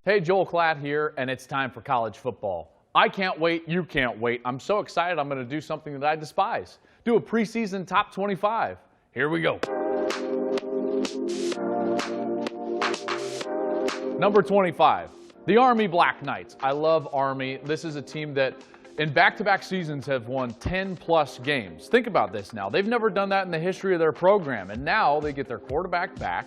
Hey, Joel Klatt here, and it's time for college football. I can't wait, you can't wait. I'm so excited I'm going to do something that I despise. Do a preseason top 25. Here we go. Number 25, the Army Black Knights. I love Army. This is a team that in back-to-back seasons have won 10-plus games. Think about this now. They've never done that in the history of their program, and now they get their quarterback back.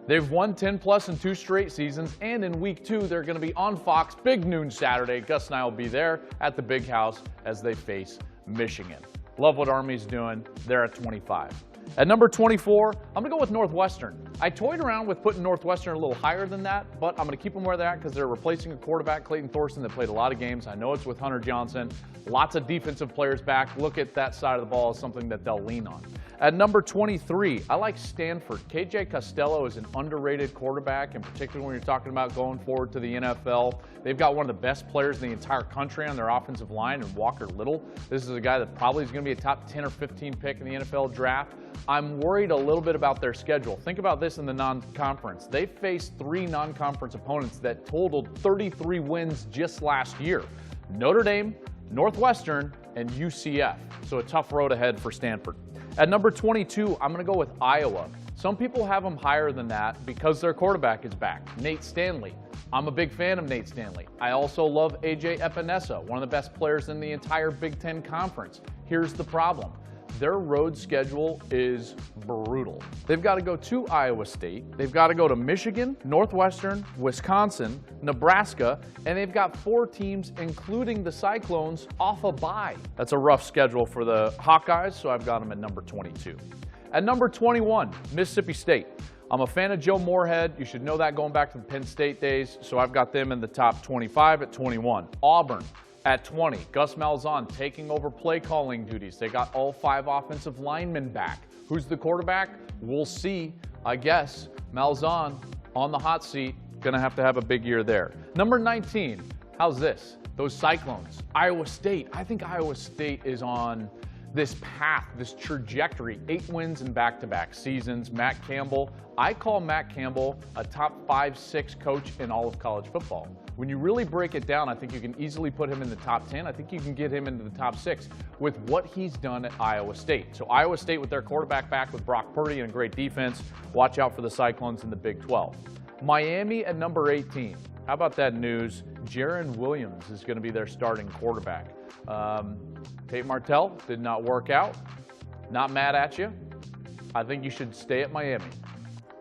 They've won 10-plus in 2 straight seasons, and in week 2, they're going to be on Fox, big noon Saturday. Gus and I will be there at the Big House as they face Michigan. Love what Army's doing. They're at 25. At number 24, I'm going to go with Northwestern. I toyed around with putting Northwestern a little higher than that, but I'm going to keep them where they're at because they're replacing a quarterback, Clayton Thorson, that played a lot of games. I know it's with Hunter Johnson. Lots of defensive players back. Look at that side of the ball as something that they'll lean on. At number 23, I like Stanford. KJ Costello is an underrated quarterback, in particular when you're talking about going forward to the NFL. They've got one of the best players in the entire country on their offensive line in Walker Little. This is a guy that probably is going to be a top 10 or 15 pick in the NFL draft. I'm worried a little bit about their schedule. Think about this in the non-conference. They faced 3 non-conference opponents that totaled 33 wins just last year. Notre Dame, Northwestern, and UCF. So a tough road ahead for Stanford. At number 22, I'm going to go with Iowa. Some people have them higher than that because their quarterback is back, Nate Stanley. I'm a big fan of Nate Stanley. I also love A.J. Epinesa, one of the best players in the entire Big Ten Conference. Here's the problem. Their road schedule is brutal. They've got to go to Iowa State, they've got to go to Michigan, Northwestern, Wisconsin, Nebraska, and they've got 4 teams, including the Cyclones, off a bye. That's a rough schedule for the Hawkeyes, so I've got them at number 22. At number 21, Mississippi State. I'm a fan of Joe Moorhead. You should know that going back to the Penn State days, so I've got them in the top 25 at 21. Auburn. At 20, Gus Malzahn taking over play calling duties. They got all 5 offensive linemen back. Who's the quarterback? We'll see, I guess. Malzahn on the hot seat, gonna have to have a big year there. Number 19, how's this? Those Cyclones. Iowa State. I think Iowa State is on this path, this trajectory. 8 wins in back-to-back seasons. Matt Campbell. I call Matt Campbell a top 5-6 coach in all of college football. When you really break it down, I think you can easily put him in the top 10. I think you can get him into the top 6 with what he's done at Iowa State. So Iowa State with their quarterback back with Brock Purdy and a great defense. Watch out for the Cyclones in the Big 12. Miami at number 18. How about that news? Jarren Williams is going to be their starting quarterback. Tate Martell did not work out. Not mad at you. I think you should stay at Miami.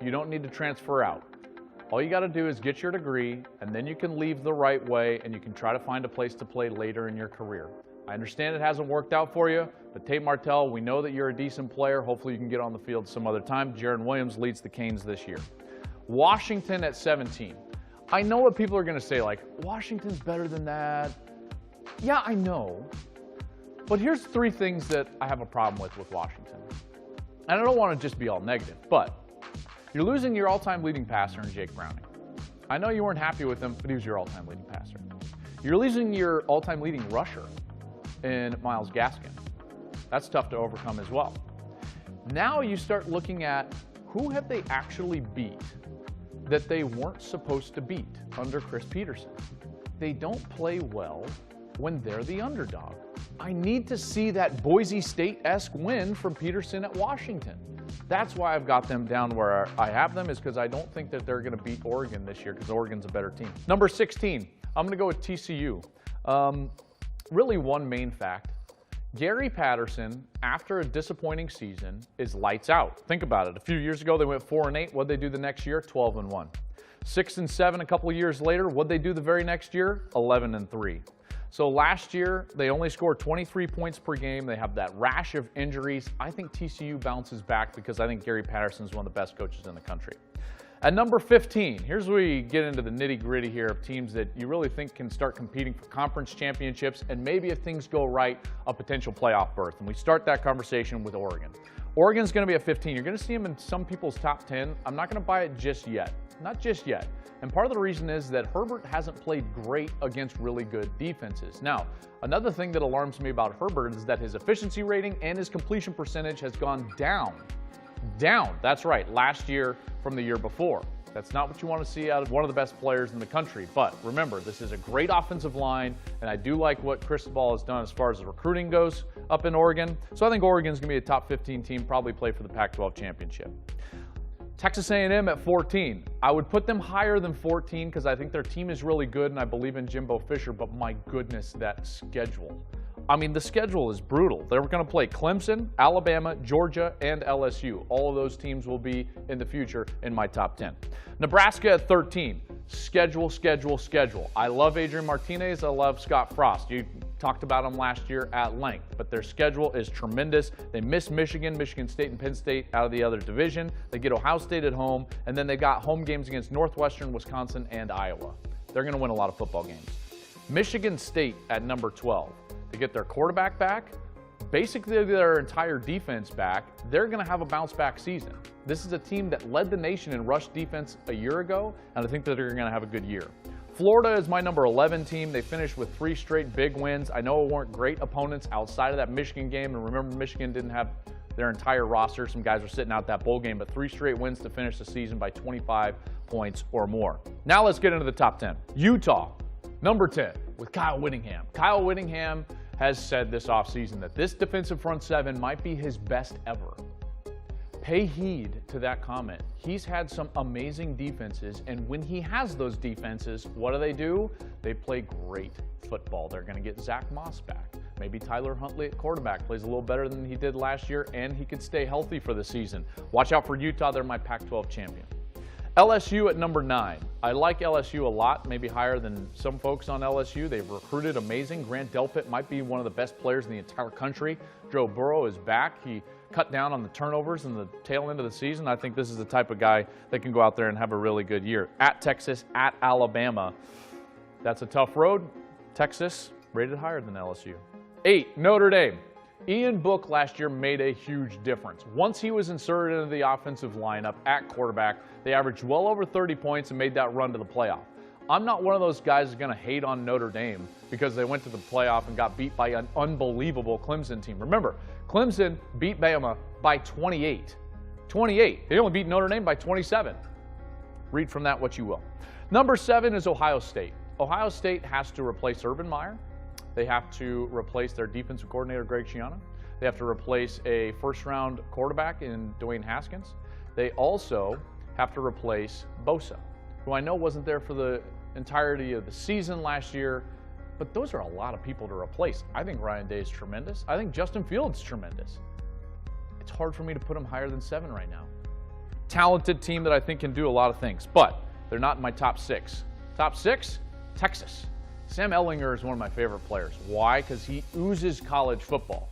You don't need to transfer out. All you got to do is get your degree, and then you can leave the right way, and you can try to find a place to play later in your career. I understand it hasn't worked out for you, but Tate Martell, we know that you're a decent player. Hopefully you can get on the field some other time. Jarren Williams leads the Canes this year. Washington at 17. I know what people are going to say, like, Washington's better than that. Yeah, I know. But here's 3 things that I have a problem with Washington. And I don't want to just be all negative, but you're losing your all-time leading passer in Jake Browning. I know you weren't happy with him, but he was your all-time leading passer. You're losing your all-time leading rusher in Myles Gaskin. That's tough to overcome as well. Now you start looking at who have they actually beat that they weren't supposed to beat under Chris Peterson. They don't play well when they're the underdog. I need to see that Boise State-esque win from Peterson at Washington. That's why I've got them down where I have them, is because I don't think that they're going to beat Oregon this year because Oregon's a better team. Number 16, I'm going to go with TCU. Really one main fact. Gary Patterson, after a disappointing season, is lights out. Think about it. A few years ago, they went 4-8. What'd they do the next year? 12-1. 6-7 a couple of years later. What'd they do the very next year? 11-3. So last year, they only scored 23 points per game. They have that rash of injuries. I think TCU bounces back because I think Gary Patterson is one of the best coaches in the country. At number 15, here's where we get into the nitty-gritty here of teams that you really think can start competing for conference championships and maybe, if things go right, a potential playoff berth. And we start that conversation with Oregon. Oregon's going to be at 15. You're going to see them in some people's top 10. I'm not going to buy it just yet. Not just yet. And part of the reason is that Herbert hasn't played great against really good defenses. Now, another thing that alarms me about Herbert is that his efficiency rating and his completion percentage has gone down. That's right, last year from the year before. That's not what you want to see out of one of the best players in the country. But remember, this is a great offensive line, and I do like what Cristobal has done as far as the recruiting goes up in Oregon. So I think Oregon's going to be a top 15 team, probably play for the Pac-12 championship. Texas A&M at 14. I would put them higher than 14 because I think their team is really good, and I believe in Jimbo Fisher, but my goodness, that schedule. I mean, the schedule is brutal. They're going to play Clemson, Alabama, Georgia, and LSU. All of those teams will be in the future in my top 10. Nebraska at 13. Schedule, schedule, schedule. I love Adrian Martinez. I love Scott Frost. You talked about them last year at length, but their schedule is tremendous. They miss Michigan, Michigan State, and Penn State out of the other division. They get Ohio State at home, and then they got home games against Northwestern, Wisconsin, and Iowa. They're going to win a lot of football games. Michigan State at number 12. They get their quarterback back, basically their entire defense back. They're going to have a bounce-back season. This is a team that led the nation in rush defense a year ago, and I think that they're going to have a good year. Florida is my number 11 team. They finished with 3 straight big wins. I know it weren't great opponents outside of that Michigan game, and remember, Michigan didn't have their entire roster. Some guys were sitting out that bowl game, but 3 straight wins to finish the season by 25 points or more. Now let's get into the top 10. Utah, number 10, with Kyle Whittingham. Kyle Whittingham has said this offseason that this defensive front 7 might be his best ever. Pay heed to that comment. He's had some amazing defenses, and when he has those defenses, what do? They play great football. They're going to get Zach Moss back. Maybe Tyler Huntley at quarterback plays a little better than he did last year, and he could stay healthy for the season. Watch out for Utah. They're my Pac-12 champion. LSU at number 9. I like LSU a lot, maybe higher than some folks on LSU. They've recruited amazing. Grant Delpit might be one of the best players in the entire country. Joe Burrow is back. He cut down on the turnovers in the tail end of the season. I think this is the type of guy that can go out there and have a really good year. At Texas, at Alabama. That's a tough road. Texas rated higher than LSU. 8, Notre Dame. Ian Book last year made a huge difference. Once he was inserted into the offensive lineup at quarterback, they averaged well over 30 points and made that run to the playoff. I'm not one of those guys who's going to hate on Notre Dame because they went to the playoff and got beat by an unbelievable Clemson team. Remember, Clemson beat Bama by 28. 28. They only beat Notre Dame by 27. Read from that what you will. Number 7 is Ohio State. Ohio State has to replace Urban Meyer. They have to replace their defensive coordinator, Greg Schiano. They have to replace a first-round quarterback in Dwayne Haskins. They also have to replace Bosa, who I know wasn't there for the entirety of the season last year, but those are a lot of people to replace. I think Ryan Day is tremendous. I think Justin Fields is tremendous. It's hard for me to put them higher than 7 right now. Talented team that I think can do a lot of things, but they're not in my top 6. Top 6, Texas. Sam Ehlinger is one of my favorite players. Why? Because he oozes college football.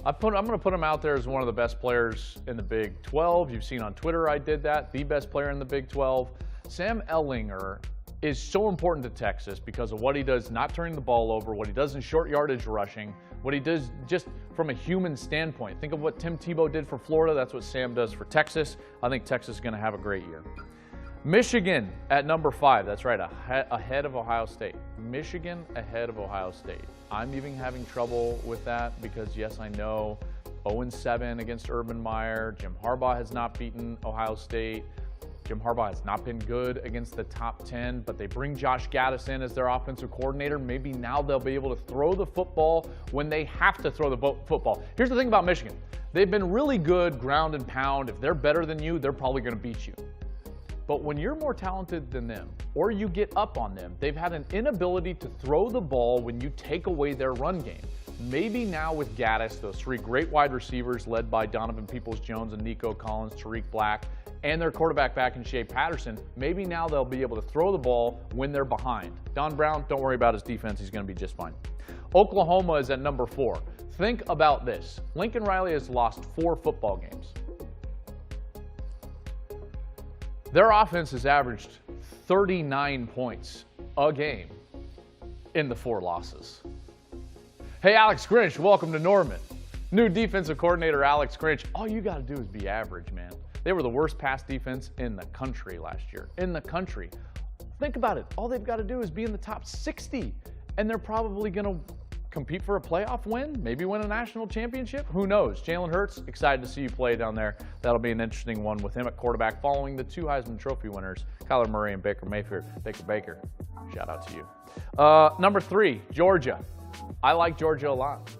I'm going to put him out there as one of the best players in the Big 12. You've seen on Twitter I did that, the best player in the Big 12. Sam Ehlinger is so important to Texas because of what he does not turning the ball over, what he does in short yardage rushing, what he does just from a human standpoint. Think of what Tim Tebow did for Florida. That's what Sam does for Texas. I think Texas is going to have a great year. Michigan at number 5. That's right, ahead of Ohio State. Michigan ahead of Ohio State. I'm even having trouble with that because, yes, I know 0-7 against Urban Meyer. Jim Harbaugh has not beaten Ohio State. Jim Harbaugh has not been good against the top 10, but they bring Josh Gaddis in as their offensive coordinator. Maybe now they'll be able to throw the football when they have to throw the football. Here's the thing about Michigan. They've been really good ground and pound. If they're better than you, they're probably going to beat you. But when you're more talented than them, or you get up on them, they've had an inability to throw the ball when you take away their run game. Maybe now with Gaddis, those 3 great wide receivers led by Donovan Peoples-Jones and Nico Collins, Tariq Black, and their quarterback back in Shea Patterson, maybe now they'll be able to throw the ball when they're behind. Don Brown, don't worry about his defense. He's going to be just fine. Oklahoma is at number 4. Think about this. Lincoln Riley has lost 4 football games. Their offense has averaged 39 points a game in the 4 losses. Hey, Alex Grinch, welcome to Norman. New defensive coordinator Alex Grinch. All you got to do is be average, man. They were the worst pass defense in the country last year. In the country. Think about it. All they've got to do is be in the top 60, and they're probably going to compete for a playoff win, maybe win a national championship. Who knows? Jalen Hurts, excited to see you play down there. That'll be an interesting one with him at quarterback following the 2 Heisman Trophy winners, Kyler Murray and Baker Mayfield. Baker, shout out to you. Number 3, Georgia. I like Georgia a lot.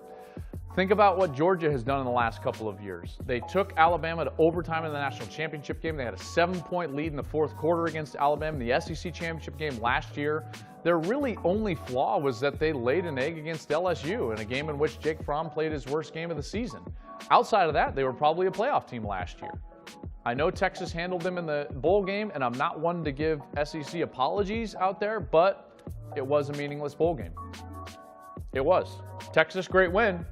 Think about what Georgia has done in the last couple of years. They took Alabama to overtime in the national championship game. They had a 7-point lead in the fourth quarter against Alabama in the SEC championship game last year. Their really only flaw was that they laid an egg against LSU in a game in which Jake Fromm played his worst game of the season. Outside of that, they were probably a playoff team last year. I know Texas handled them in the bowl game, and I'm not one to give SEC apologies out there, but it was a meaningless bowl game. It was. Texas, great win.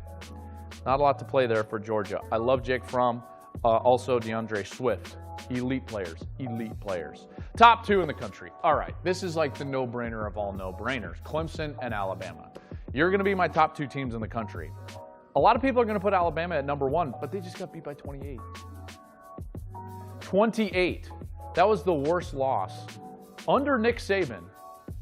Not a lot to play there for Georgia. I love Jake Fromm. Also DeAndre Swift. Elite players. Elite players. Top 2 in the country. All right, this is like the no-brainer of all no-brainers. Clemson and Alabama. You're going to be my top 2 teams in the country. A lot of people are going to put Alabama at number 1, but they just got beat by 28. 28. That was the worst loss under Nick Saban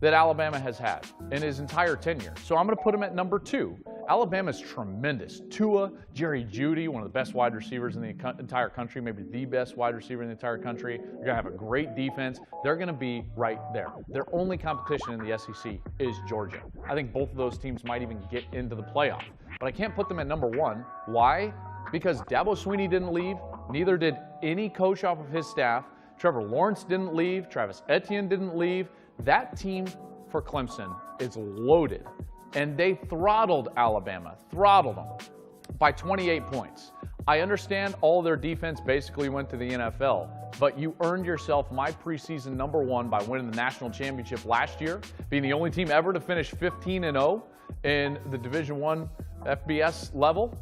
that Alabama has had in his entire tenure. So I'm going to put him at number 2. Alabama's tremendous. Tua, Jerry Jeudy, one of the best wide receivers in the entire country, maybe the best wide receiver in the entire country. They're going to have a great defense. They're going to be right there. Their only competition in the SEC is Georgia. I think both of those teams might even get into the playoff. But I can't put them at number 1. Why? Because Dabo Swinney didn't leave. Neither did any coach off of his staff. Trevor Lawrence didn't leave. Travis Etienne didn't leave. That team for Clemson is loaded. And they throttled Alabama, throttled them by 28 points. I understand all their defense basically went to the NFL, but you earned yourself my preseason number 1 by winning the national championship last year, being the only team ever to finish 15-0 in the Division I FBS level,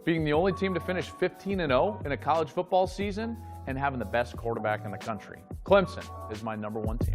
being the only team to finish 15-0 in a college football season, and having the best quarterback in the country. Clemson is my number 1 team.